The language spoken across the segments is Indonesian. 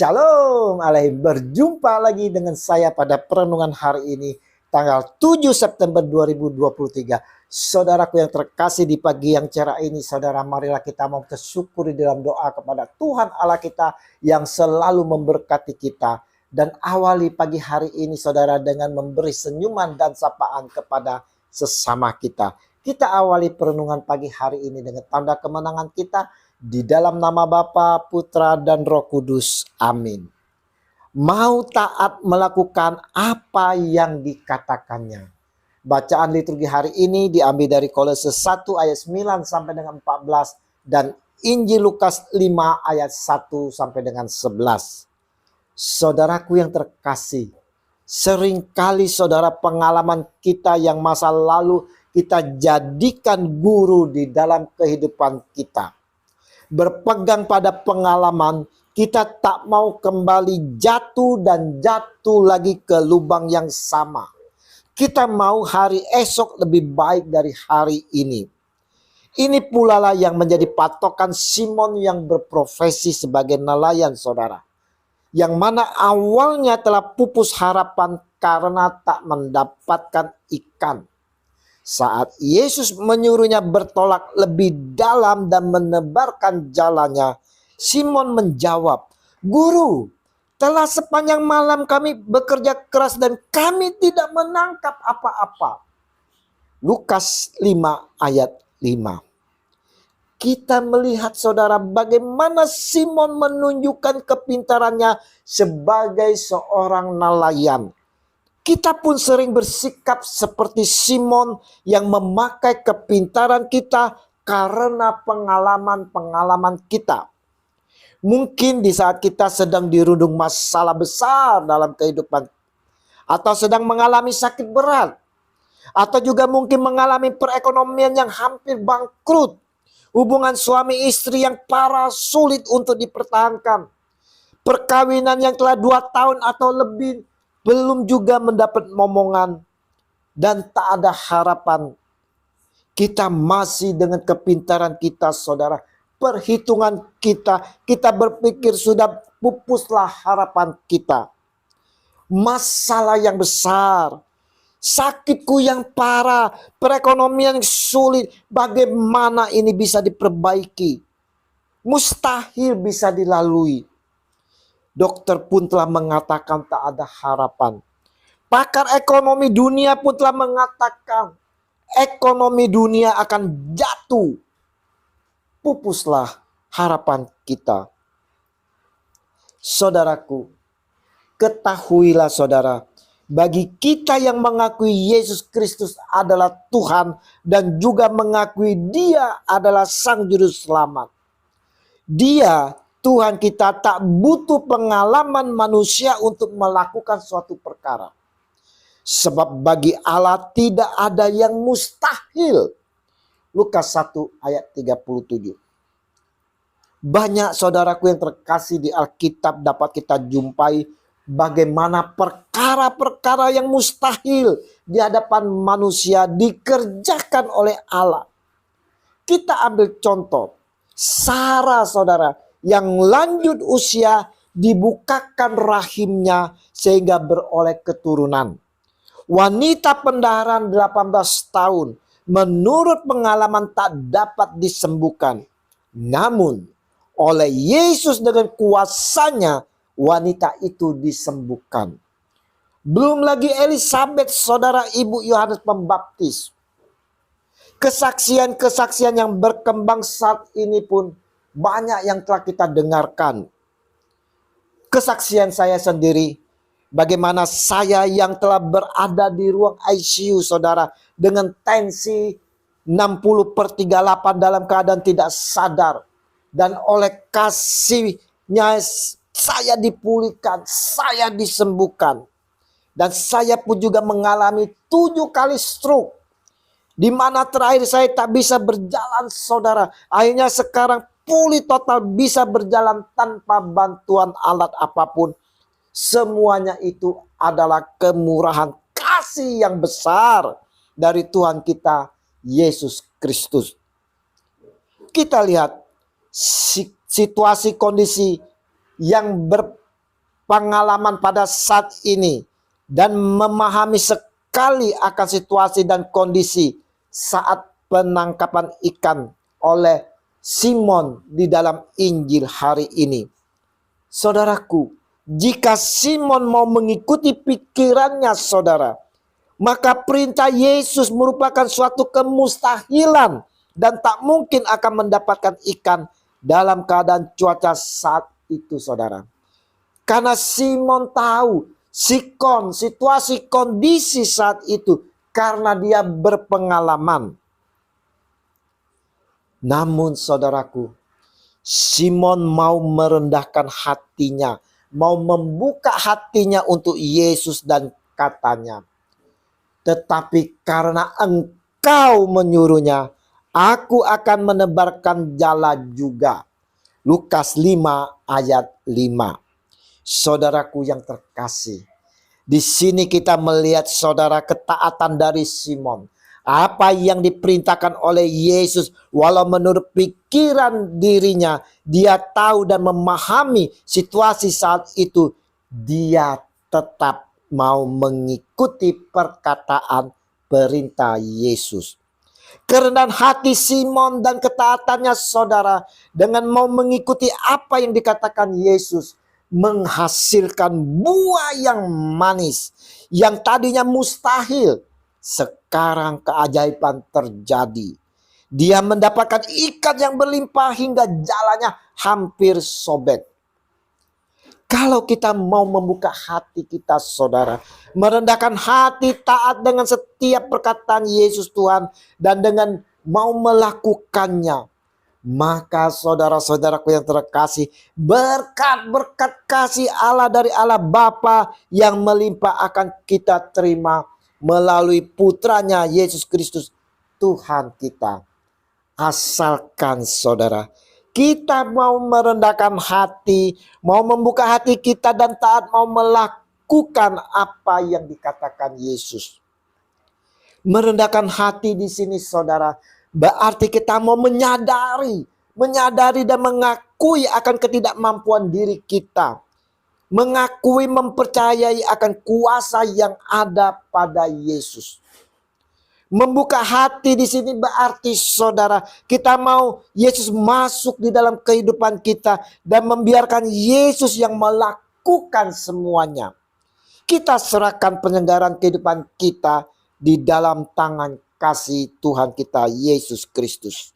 Shalom Alaihim. Berjumpa lagi dengan saya pada perenungan hari ini tanggal 7 September 2023. Saudaraku yang terkasih, di pagi yang cerah ini, saudara, marilah kita mau bersyukur di dalam doa kepada Tuhan Allah kita yang selalu memberkati kita. Dan awali pagi hari ini, saudara, dengan memberi senyuman dan sapaan kepada sesama kita. Kita awali perenungan pagi hari ini dengan tanda kemenangan kita. Di dalam nama Bapa, Putra, dan Roh Kudus. Amin. Mau taat melakukan apa yang dikatakannya. Bacaan liturgi hari ini diambil dari Kolose 1 ayat 9 sampai dengan 14. Dan Injil Lukas 5 ayat 1 sampai dengan 11. Saudaraku yang terkasih, seringkali saudara pengalaman kita yang masa lalu kita jadikan guru di dalam kehidupan kita. Berpegang pada pengalaman, kita tak mau kembali jatuh dan jatuh lagi ke lubang yang sama. Kita mau hari esok lebih baik dari hari ini. Ini pula lah yang menjadi patokan Simon yang berprofesi sebagai nelayan, saudara. Yang mana awalnya telah pupus harapan karena tak mendapatkan ikan. Saat Yesus menyuruhnya bertolak lebih dalam dan menebarkan jalannya, Simon menjawab, "Guru, telah sepanjang malam kami bekerja keras dan kami tidak menangkap apa-apa." Lukas 5 ayat 5. Kita melihat, saudara, bagaimana Simon menunjukkan kepintarannya sebagai seorang nelayan. Kita pun sering bersikap seperti Simon yang memakai kepintaran kita karena pengalaman-pengalaman kita. Mungkin di saat kita sedang dirundung masalah besar dalam kehidupan, atau sedang mengalami sakit berat, atau juga mungkin mengalami perekonomian yang hampir bangkrut, hubungan suami istri yang parah sulit untuk dipertahankan, perkawinan yang telah 2 tahun atau lebih belum juga mendapat momongan, dan tak ada harapan. Kita masih dengan kepintaran kita, saudara, perhitungan kita berpikir sudah pupuslah harapan kita. Masalah yang besar, sakitku yang parah, perekonomian yang sulit, bagaimana ini bisa diperbaiki? Mustahil bisa dilalui. Dokter pun telah mengatakan tak ada harapan. Pakar ekonomi dunia pun telah mengatakan ekonomi dunia akan jatuh. Pupuslah harapan kita. Saudaraku, ketahuilah saudara, bagi kita yang mengakui Yesus Kristus adalah Tuhan dan juga mengakui Dia adalah Sang Juru Selamat, Dia, Tuhan kita, tak butuh pengalaman manusia untuk melakukan suatu perkara. Sebab bagi Allah tidak ada yang mustahil. Lukas 1 ayat 37. Banyak saudaraku yang terkasih di Alkitab dapat kita jumpai bagaimana perkara-perkara yang mustahil di hadapan manusia dikerjakan oleh Allah. Kita ambil contoh Sarah, saudara, yang lanjut usia dibukakan rahimnya sehingga beroleh keturunan. Wanita pendaharan 18 tahun menurut pengalaman tak dapat disembuhkan. Namun oleh Yesus dengan kuasanya wanita itu disembuhkan. Belum lagi Elizabeth, saudara, ibu Yohanes Pembaptis. Kesaksian-kesaksian yang berkembang saat ini pun banyak yang telah kita dengarkan. Kesaksian saya sendiri, bagaimana saya yang telah berada di ruang ICU, saudara, dengan tensi 60/38 dalam keadaan tidak sadar. Dan oleh kasih-Nya saya dipulihkan, saya disembuhkan. Dan saya pun juga mengalami 7 kali stroke, di mana terakhir saya tak bisa berjalan, saudara. Akhirnya sekarang pulih total, bisa berjalan tanpa bantuan alat apapun. Semuanya itu adalah kemurahan kasih yang besar dari Tuhan kita Yesus Kristus. Kita lihat situasi kondisi yang pengalaman pada saat ini dan memahami sekali akan situasi dan kondisi saat penangkapan ikan oleh Simon di dalam Injil hari ini. Saudaraku, jika Simon mau mengikuti pikirannya saudara, maka perintah Yesus merupakan suatu kemustahilan dan tak mungkin akan mendapatkan ikan dalam keadaan cuaca saat itu saudara. Karena Simon tahu situasi kondisi saat itu karena dia berpengalaman. Namun saudaraku, Simon mau merendahkan hatinya, mau membuka hatinya untuk Yesus dan katanya, tetapi karena engkau menyuruhnya, aku akan menebarkan jala juga. Lukas 5 ayat 5. Saudaraku yang terkasih, di sini kita melihat saudara ketaatan dari Simon. Apa yang diperintahkan oleh Yesus, walau menurut pikiran dirinya, dia tahu dan memahami situasi saat itu, dia tetap mau mengikuti perkataan perintah Yesus. Kerendahan hati Simon dan ketaatannya saudara dengan mau mengikuti apa yang dikatakan Yesus menghasilkan buah yang manis, yang tadinya mustahil, sekarang keajaiban terjadi. Dia mendapatkan ikan yang berlimpah hingga jalannya hampir sobek. Kalau kita mau membuka hati kita saudara, merendahkan hati, taat dengan setiap perkataan Yesus Tuhan, dan dengan mau melakukannya, maka saudara-saudaraku yang terkasih, berkat-berkat kasih Allah dari Allah Bapa yang melimpah akan kita terima melalui putranya Yesus Kristus Tuhan kita. Asalkan saudara, kita mau merendahkan hati, mau membuka hati kita dan taat, mau melakukan apa yang dikatakan Yesus. Merendahkan hati di sini saudara, berarti kita mau menyadari dan mengakui akan ketidakmampuan diri kita. Mengakui, mempercayai akan kuasa yang ada pada Yesus. Membuka hati di sini berarti saudara, kita mau Yesus masuk di dalam kehidupan kita dan membiarkan Yesus yang melakukan semuanya. Kita serahkan penyelenggaraan kehidupan kita di dalam tangan kasih Tuhan kita Yesus Kristus.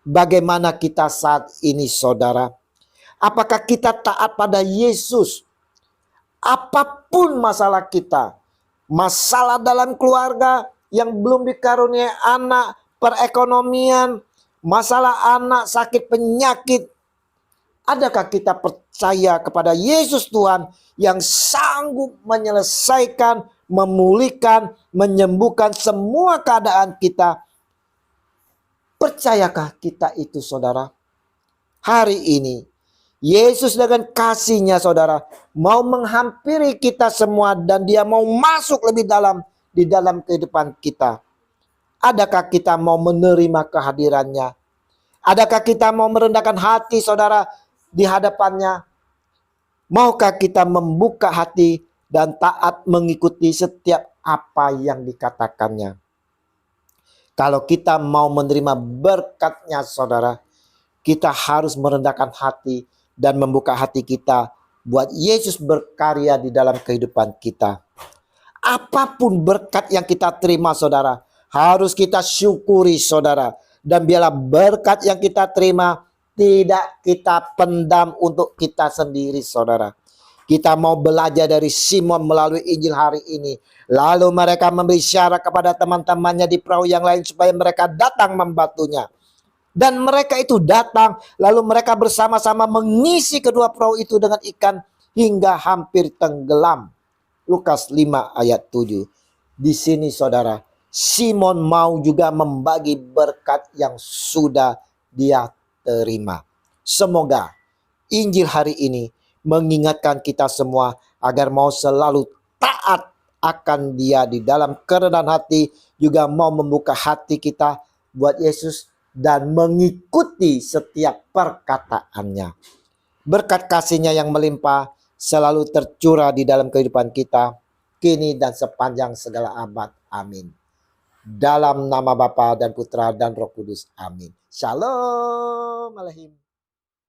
Bagaimana kita saat ini saudara? Apakah kita taat pada Yesus? Apapun masalah kita, masalah dalam keluarga yang belum dikaruniai anak, perekonomian, masalah anak sakit penyakit, adakah kita percaya kepada Yesus Tuhan yang sanggup menyelesaikan, memulihkan, menyembuhkan semua keadaan kita? Percayakah kita itu saudara? Hari ini Yesus dengan kasihnya saudara mau menghampiri kita semua dan dia mau masuk lebih dalam di dalam kehidupan kita. Adakah kita mau menerima kehadirannya? Adakah kita mau merendahkan hati saudara di hadapannya? Maukah kita membuka hati dan taat mengikuti setiap apa yang dikatakannya? Kalau kita mau menerima berkatnya saudara, kita harus merendahkan hati dan membuka hati kita buat Yesus berkarya di dalam kehidupan kita. Apapun berkat yang kita terima saudara, harus kita syukuri saudara. Dan biarlah berkat yang kita terima tidak kita pendam untuk kita sendiri saudara. Kita mau belajar dari Simon melalui Injil hari ini. Lalu mereka memberi syarat kepada teman-temannya di perahu yang lain supaya mereka datang membantunya. Dan mereka itu datang, lalu mereka bersama-sama mengisi kedua perahu itu dengan ikan hingga hampir tenggelam. Lukas 5 ayat 7. Di sini saudara, Simon mau juga membagi berkat yang sudah dia terima. Semoga Injil hari ini mengingatkan kita semua agar mau selalu taat akan dia di dalam kerendahan hati, juga mau membuka hati kita buat Yesus dan mengikuti setiap perkataannya. Berkat kasihnya yang melimpah selalu tercurah di dalam kehidupan kita, kini dan sepanjang segala abad. Amin. Dalam nama Bapa dan Putra dan Roh Kudus. Amin. Shalom Alaikum.